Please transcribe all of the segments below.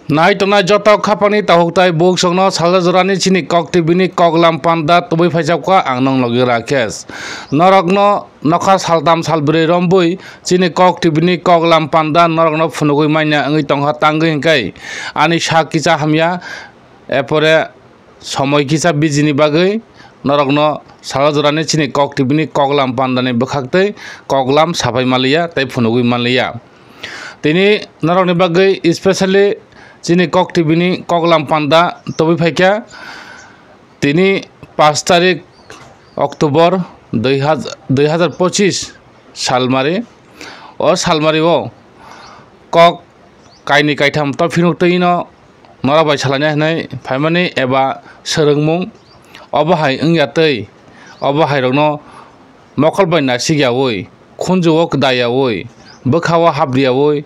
Nai tonai joto khapani tahuktai buk songno salajorani chini kok tibini kok lampanda tubai phajapka angnong logi rakes norokno nokha saldam salbre rombui chini kok tibini kok lampanda norokno phunugui maina ngi tongha tangui hingkai ani sakisa hamya epore সময় কিসা বিজিনি বাগৈ নরকনো salajorani chini kok tibini kok lampandani bwkhaktei koklam sapai malia tei phunugui malia tini norokni bagৈ especially chini kok tibini kok lampanda tobai phaikya tini 5 তারিখ October 2025 Salmari O সালমারিও kok kaini kaitam to phinuktino norabai salanya hanai phaimani eba söröngmung obahai wngyatei obahai rokno mokolbai nasigyaoi khunjuo kdayaoi bwkhao habriyaoi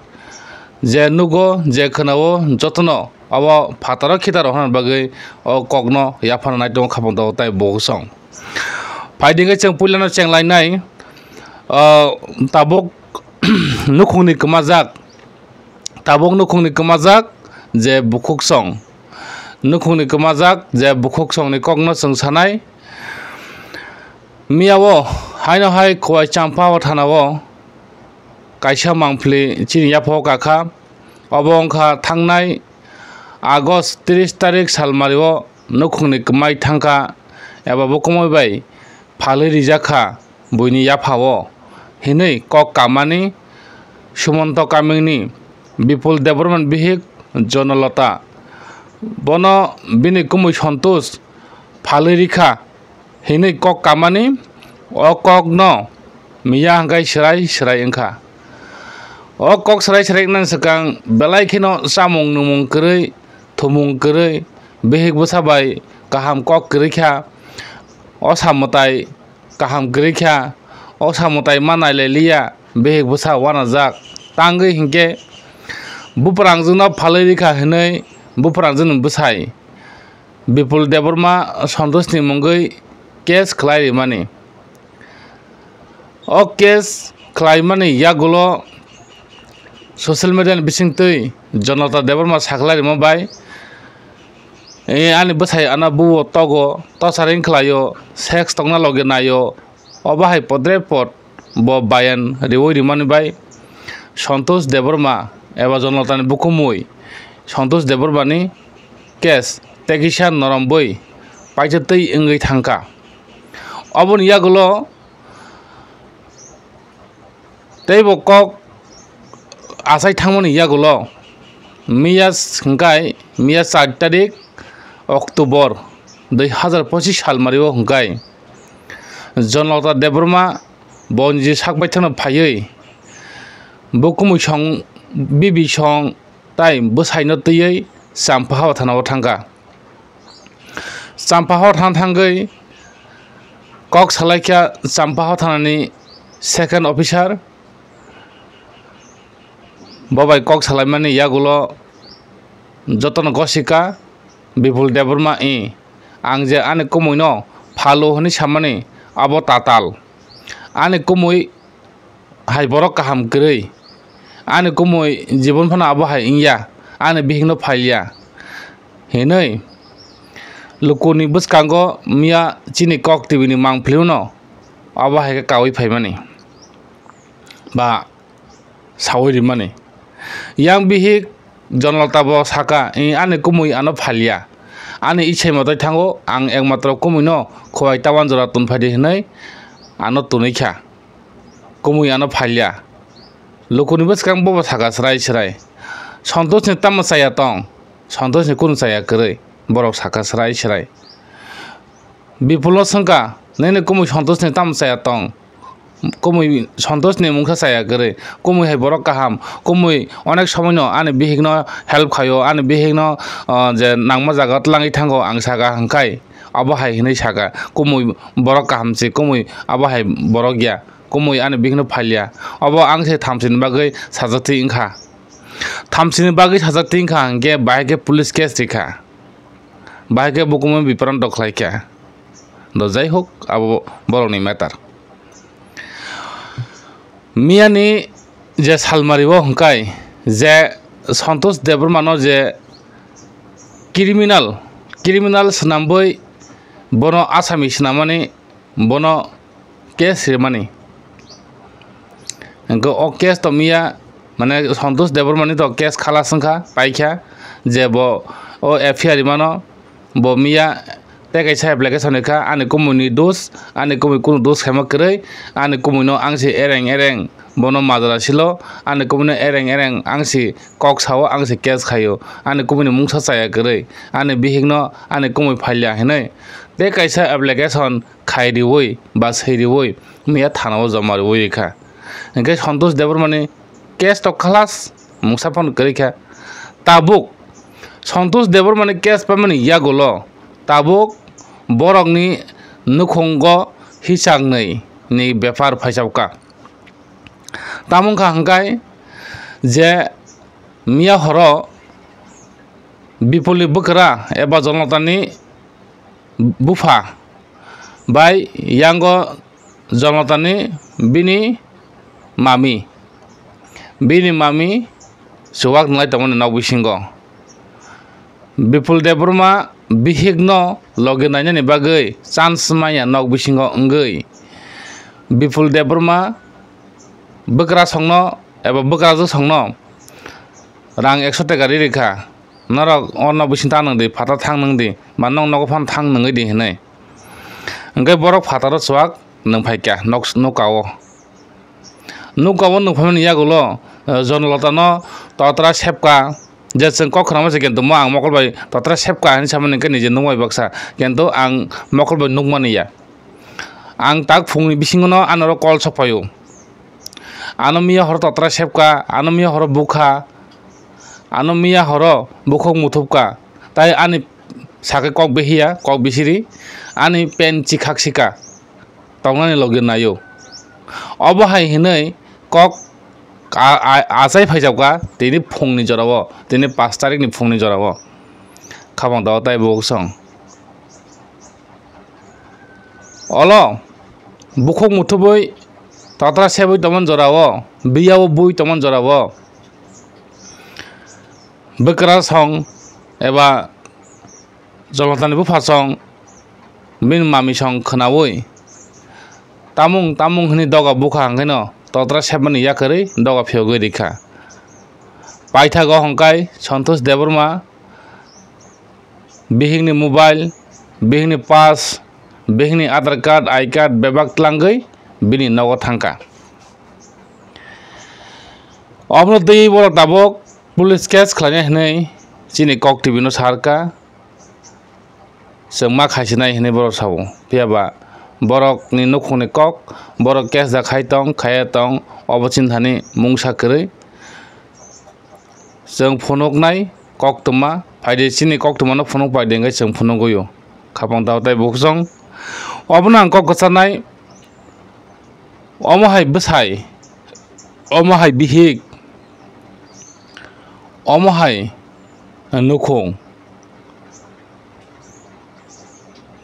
je nugo je khonao jotono abo phataro khitaro hana bagui o kokno yaphana nai dong khapang do tai bogsong phaidingai cheng puilano chenglai tabok nukhungni kmajak tabok nukhungni kmajak je bukhuk song nukhungni kmajak je bukhuk song ni kokno chungsanai miyawo haino hai khwai champao thanao kaisa mangpli chini yapho kakha obo ongkha thangnai August 30 তারিখ salmario nukhungni kmai thangka eba bokomoi bai phali rijakha buini yaphao hinui kok kamani sumanto kamingni bipul deborman bihik jonalata bono bini kumui santosh phali rikha hinui kok kamani o kok no miya hangkai serai engkha o kok serai nang sakang belai khino samung numung krei thumung krei behik bwsabai kaham kok krikha o samotai kaham krikha o samotai manai lelia behik bwsa wanajak tangui hingke buprangjungno phali rikha hinui buprangjung bwsai bipul deborma santoshni mungui case khlai mani o case khlai mani yagulo social media ni bisingtui jonata deborma saklai mobai ani bwsai ana buo togo tosaring khlaio sex tongna loge nayo obahai podre pod bo bayan riwoi rimani bai santosh deborma eba jonatani bukumui santosh debormani case tekisa noramboi paijatei engui thangka oboni yagulo teibo kok asai thangmani yagulo miya hingkai miya 4 তারিখ October 2025 সালমারিও হংকাই জনলতা Debbarma বনজি সাকবাই থানো ফাইयै বকুমুই song বিবি song তাই বসাইनो তৈयै চাম্পাহাव থানাव थांगा চাম্পাহাव थांगै कक सालाइख्या चाम्पाहाव थानानि second अफिसार बबाई कक सालाइमानि यागुलो जतन गसिका बिपुल देबबर्मा आं जे आने कमुइनो follow हनि सामानि आबो ताताल आने कमुइ हाय बरक काहाम ग्रै आने कमुइ जीवन फाना आबो हाय इंया आने बिहिंनो फाइलिया हेनै लुकुनि बसकांगो मिया चिनि कक टिबिनि मांफ्लिउनो आबो हाय कावै फाइमानि बा सावैरि माने यां बिहिक जनलता bo saka ane kumui ano phalia ane ichai motai thango ang ekmatro kumuino khowai tawan jora tunphadi hinai ano tunikha kumui ano phalia lukuni bwskang bo saka srai santosh ni tam saya tong santosh ni kun saya krei borok saka srai bipulo sangka nene kumui santosh ni tam saya tong কমই সন্তোষ নে মুখা সায়া করে কমই high বড় কাহাম কমই অনেক সময় আনে বিহিগ্ন হেল্প খায় আনে বিহিগ্ন যে নাংমা জাগাত লাঙি থাঙ্গো আং সাগা হাংকাই আবহাই হিनै সাগা কমই বড় কাহামছে কমই আবহাই বড় গিয়া কমই আনে বিহিগ্ন ফাইলিয়া অব আংসে থামছিন বাগৈ সাজাতি ইংখা থামছিন বাগৈ সাজাতি ইংখা হাंगे बायके पुलिस केस रिखा बायके बुकुमै बिपरन दखलाइखा द जाय होक आबो बरनि matter मियानि J सालमारिबो हंकाय J Santosh देबबर्मानो J criminal senamboi bono asami senamani bono case remani engko o case to miya mane Santosh Debormani to case khalasangkha paikha je bo o FIR mano bo miya te kaisa application ekha ani komuni dos ani komi kuno dos khama krei ani komino angsi ereng bono madara silo ani komino ereng angsi kok sawo angsi case khayo ani komini mungsa chaya krei ani bihigno ani komi phalya hinai te kaisa application khairi woi ba seiri woi miya thanao jamar woi kha engke Santosh Debormani case to khalas mungsa phone krei kha tabuk Santosh Debormani case pamani yagolo tabuk borokni nukhongo hisangnei ni befar phaisabka tamungkha hangkai je miya horo bipoli bukra eba jonatani bufa bai yango jonatani bini mami suwak ngai tamani nagbisingo Bipul Deborma bihigno loge nanya ni bagai chance maya nog bisingo ngei Bipul Deborma bekra songno eba bekra jo songno rang 100 taka rikha narok ono bisinta nang di phata thang nang di manong nog phan thang nang di hinai ngai borok phata ro swak nang phaikya nokawo nang phamani yagulo jonlotano totra sepka Jaseng kok kerama sih kentu ang mokol bay totra sepka ini sama nengke nih jenung bay baksa kentu ang mokol bay nungman ya ang tak fungi bisingono anoro kol sopayu anomiya horo totra sepka anomiya horo buka anomiya horo bukok mutupka tai ani sake kok behia kok bisiri ani pen cikak sika tongani login nayo obohai hinai kok asai phaijabka tini phungni jorawo tini 5 tarik ni phungni jorawo khabang daw tai boksong olo bukhok muthuboi tatra seboi tomon jorawo biyawo bui tomon jorawo bekra song eba jolotani bu phasong min mami song khnawoi tamung hni doga bukha hangkaino totra sebani yakari doga phiogoi dikha paithago hongkai Santosh Deborma bihingni mobile bihingni pass bihingni Aadhaar card I card bebak tlangai bini nogo thangka obno dei boro tabok police case khlanya hinai chini kok tv no sarka sengma khaisinai hinai boro sabo piaba borok ni nukhungni kok borok case da khaitong khayatong obochin thani mungsa krei jeng phonok nai kok tuma phaide chini kok tuma no phonok paide ngai jeng phonok goyo khapang daw tai boksong obna kok gachanai omohai bwsai omohai bihik omohai nukhung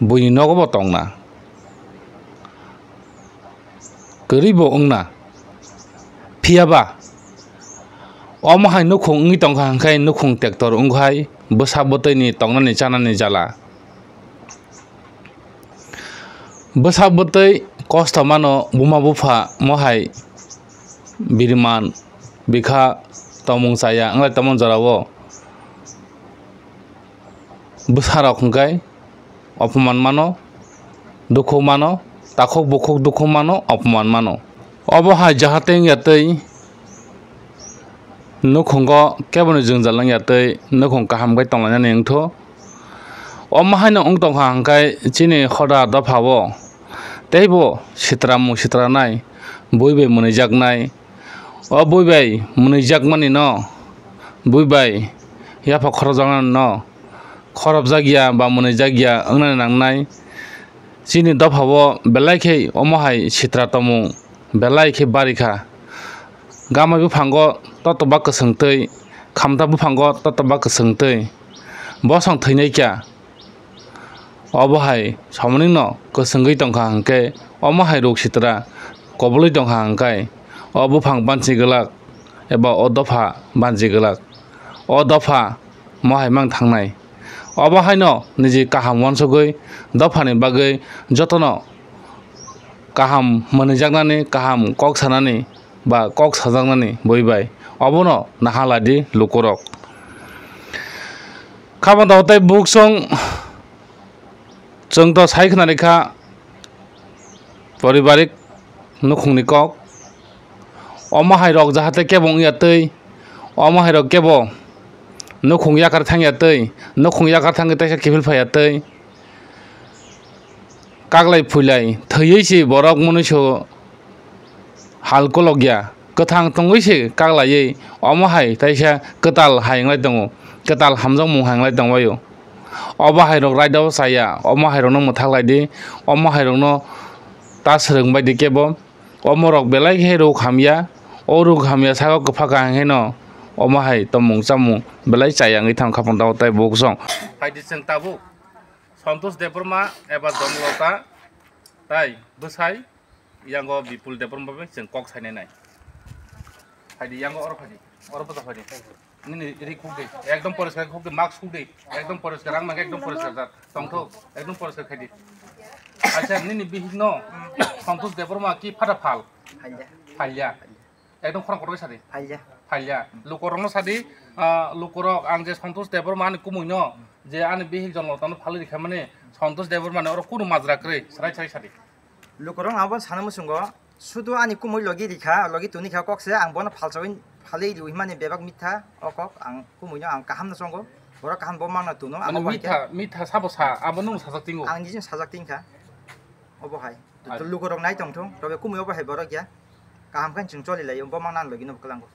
buini nogobo tongna keribo ongna phiaba omohai nukhung ngi tongkha hangkai nukhung tractor ongkhai bwsa bwtui tongnani chanani jala bwsa bwtui kosto mano buma bufa mohai biriman bikha tomung saya nglai tomon jarawo bwsa rok hangkai opman mano dukhu mano takhok bukhok dukhu mano opman mano obohai jahateng yatei nukhungo keboni jungjalang yatei nukhung kaham gai tonglani engtho omahai no ong tongkha hangkai chini khoda dophawo teibo sitranai buibai munaijaknai o buibai munaijakmani no buibai yafa khorojang no khorobjakya ba munaijakya ongnani nangnai chini dophawo belai khei omohai sitra tomung belai khei barikha gamai buphango totoba kwsungtui khamta buphango totoba kwsungtui bosong theinai kya obohai samning no kwsungui tongkha hangke omohai rok sitra kobului tongkha hangkai o buphang banchi glak eba o dopha banchi glak o dopha mohai mang thangnai अबाहायनो निजे काहाम वानसगै दफानि बागै जतनो काहाम मोनैजागनानै काहाम कक सानानै बा कक साजागनानै बयबाय अबनो नाहालादि लुकरक खाबन दावताय book सं जों तो सायखनानैखा पारिबारिक नुखुंनि कक अमाहायरक जाहाथे केबं यातै अमाहायरक केबो नुखुं याकार थांयातै नुखुं याकार थांगै तैसा किफिल फायातै कागलाय फुलाय थैयैसि बरक मनुष्य हालकलगिया गोथां तंगैसि कागलायै अमाहाय तैसा कताल हायंलाय दङ कताल हामजों मुं हायंलाय दंबायो अबाहायरक रायदाव साया अमाहायरकनो मोथागलायदि अमाहायरकनो ता सोलोंबायदि केबो अमरक बेलाय हेरौ खामिया अरु खामिया सागाव गफागा हेनो अमाहाय तमुं चामुं बेलाय चायांगै थां खापन दावताय बुकसं फायदि जों ताबु सन्तोष देबरमा एबा जमलता ताई बसाय यांगो बिपुल देबरमा जों कक सायनाय नाय फायदि यांगो और बता फायदि निनि रि खुगै एकदम परिष्कार खुगै मार्क्स खुगै एकदम परिष्कार आं मागे एकदम परिष्कार जा तंथो एकदम परिष्कार खायदि अच्छा निनि बिहिनो सन्तोष देबरमा की फाटा फाल फालिया एकदम खरं खरं सादि फालिया लुकरंनो सादि लुकरक आं जे सन्तोष देबरमा आनि कुमुइनो जे आनि बिहि जनलतानो फालि रिखा माने सन्तोष देबरमाने और कुनु माजराक्रै सराय सादि लुकरं आबो सानमुसुंगो सुदु आनि कुमुइ लगी रिखा लगी तुनिखा ककसे आं बन फालसविन फालि रिउ माने बेबाक मिथा अकक आं कुमुइनो आं काहामनो संगो बर काहाम बो मांना तुनो आं मिथा साबसा आबो नं साजाक्तिंगो आं निजों साजाक्तिंखा अबो हाय लुकरं नाय तंथो तबे कुमुइ अबो हाय बर गया काहाम खान जों चलि लायो बो मांना लगिनो बकलांगो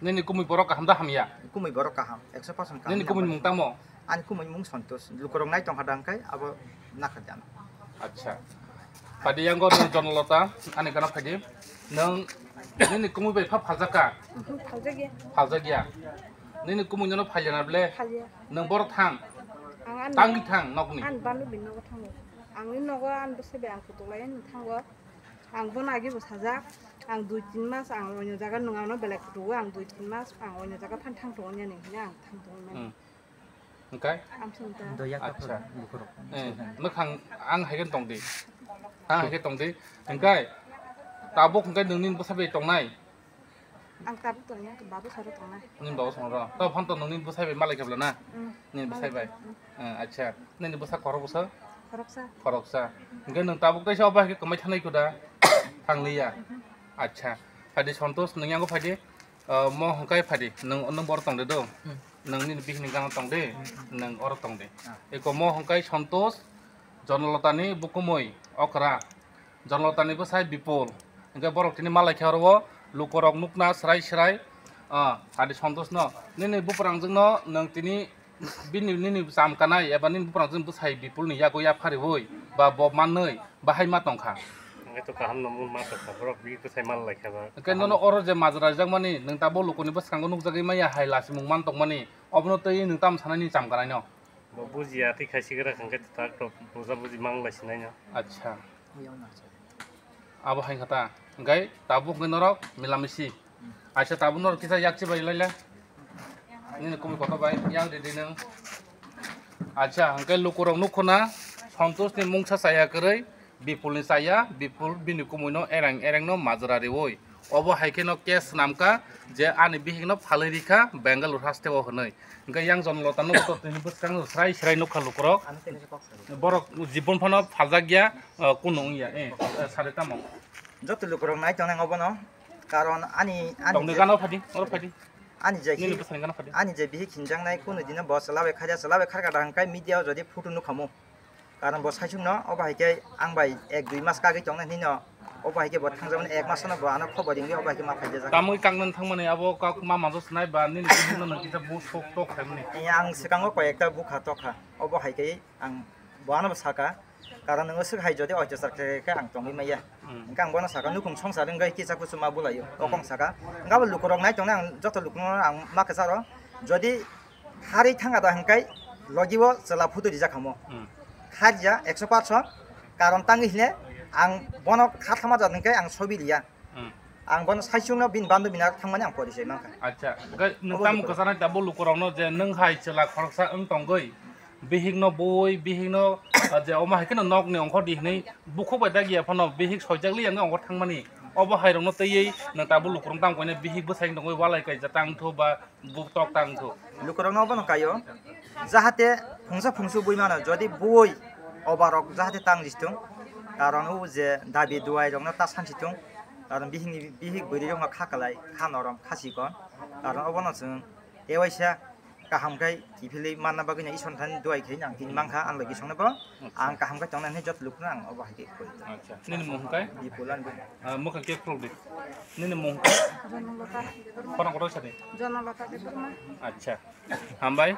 निनि कुमुइ बर काहाम दा हामिया कुमुइ बर काहाम 100% काहाम निनि कुमुइ मुंतामो आनि कुमुइ मुं सन्तोष लुकरं नाय तंखा दांखाय आबो नाखाजान अच्छा फादि यांगो नों जनलता आनि गाना फादि नों निनि कुमुइ बाय फाजाका फाजागिया निनि कुमुइ ननो फायलानाब्ले नों बर थां तांगि थां नगनि आं बानु बिननो थांगो आंनि नगो आं बसेबे आं फटलाय थांगो आं बनागिबो साजा आं 2-3 मास आं अयनो जागा नङानो बेलेग फटो आं 2-3 मास आं अयनो जागा फान थांथ'नो ने आं थांथ'नो ओंखाय आं सोंता अच्छा मोखां आं हायगोन दंदि आं हायगोन दंदि ओंखाय ताबो ओंखाय नोंनि बसाबे दंनाय आं ताबो दंया बाबो सारो दंनाय निन बाबो संर त फन त नोंनि बसाबे मालाय खेबला ना निन बसायबाय अच्छा निन बसा खरबसा खरकसा ओंखाय नों ताबो दैसा बाहाय कमाय थानायखौ दा थांलिया अच्छा फादि सन्तोष नों यांगो फादि म हंखाय फादि नों बर तंदे दो नोंनि बिहिनि गाना तंदे नों और तंदे एको म हंखाय सन्तोष जनलतानि बुकुमै अकरा जनलतानि बसाय बिपुल ओंखाय बरकटिनि मालाय खेरव लुकरक नुकना स्राय स्राय फादि सन्तोष न निनि बुपरांजोंनो नों तिनि बिनि निनि जामकानाय एबा निनि बुपरांजों बसाय बिपुलनि यागो या फारिवै बा बमानै बाहाय मा तंखा itu kaham namun masuk kabrok bi itu saya malah kaba kan nono oro je mazra jang mani nang tabo lokoni bas kanggo nuk jagi maya hai lasi mung man tok mani obno tei nang tam sanani jam kanai no buji ati khai sigara khangke tak to buza buji mang la sinai no acha abo hai khata gai tabo ngai norok milamisi acha tabo nor kisa yakchi bai laila ni komi koto bai yang de nang acha hangkai lokorok nukhona santosh ni mungsa saya kerai Bipul नि साया बिपुल बिनि कुमुनो एरंग no Majra रेवoi obo haike no kes namka je ani bihing no phalirika Bengaluru hasteo honoi ga yang jonlota no to tini buskang srai srai no khalukro borok jibon phano phaljakya kuno ya sareta mo joto lukrok nai tong obo no karon ani tong de gano phadi or phadi ani je bihi khinjang nai kuno dina bosalabe kharabe kharga dangkai media jodi photo no khamo कारण बस साइसुं न अब हाइके आं bye 1-2 मास कागे तंग नि न अब हाइके बत थांजावन 1 मास न बानो खबरिंग अब हाइके मा फाइजे जा तामुइ कांगन थांमाने अब का मा माजो सनाय बा नि न नकिता बु सक टक खामनि आं सिगाङो कयेकटा बुखा तखा अब हाइके आं बानो साका कारण नोङो सग हाइ जदि अयते सरके आं तंगि माया गां बानो साका नुखुं संसारं गय किसा कुसु मा बुलायो अकं साका गाबो लुकरक नाय तंग आं जत लुकनो आं माके सारो जदि हारि थांगा दा हंकाय लगिबो चला फुदु दिजा खामो खारिया 100% कारण तांगि हिने आं बनो खाथामा जादोंखाय आं सबि लिया आं बनो साइसुंनो बिन बान्दो बिना थांमाने आं परिचय मांखा अच्छा नोंताम कसाना दाबो लुकरावनो जे नों हाय चला खरसा ओं तंगै bihik no boy bihik no je oma haike no nok ni ongkho di nei bukhok bai da gia phano bihik soijak li ang ongkho thangmani obo hairong no tei nang tabu lukrong tang koine bihik bo saing dongoi walai kai jatang thu ba buk tok tang thu lukurang no bono kayo jahate phungsa phungsu bui mano jodi bui obarok jahate tang jistung karon u je dabi duai rong no ta sanchitung karon bihik buri rong khakalai khanorom khasikon karon obono jeng ewaisa kaham kai kipili manna bagina ison than duai khai nang tin mangkha an lagi songna ba ang kaham kai tongna he jot lukrang obo haike koi acha nini mong kai bipulan bu muka ke krok di nini mong kai জনলতা kono kono sani জনলতা Debbarma acha hambai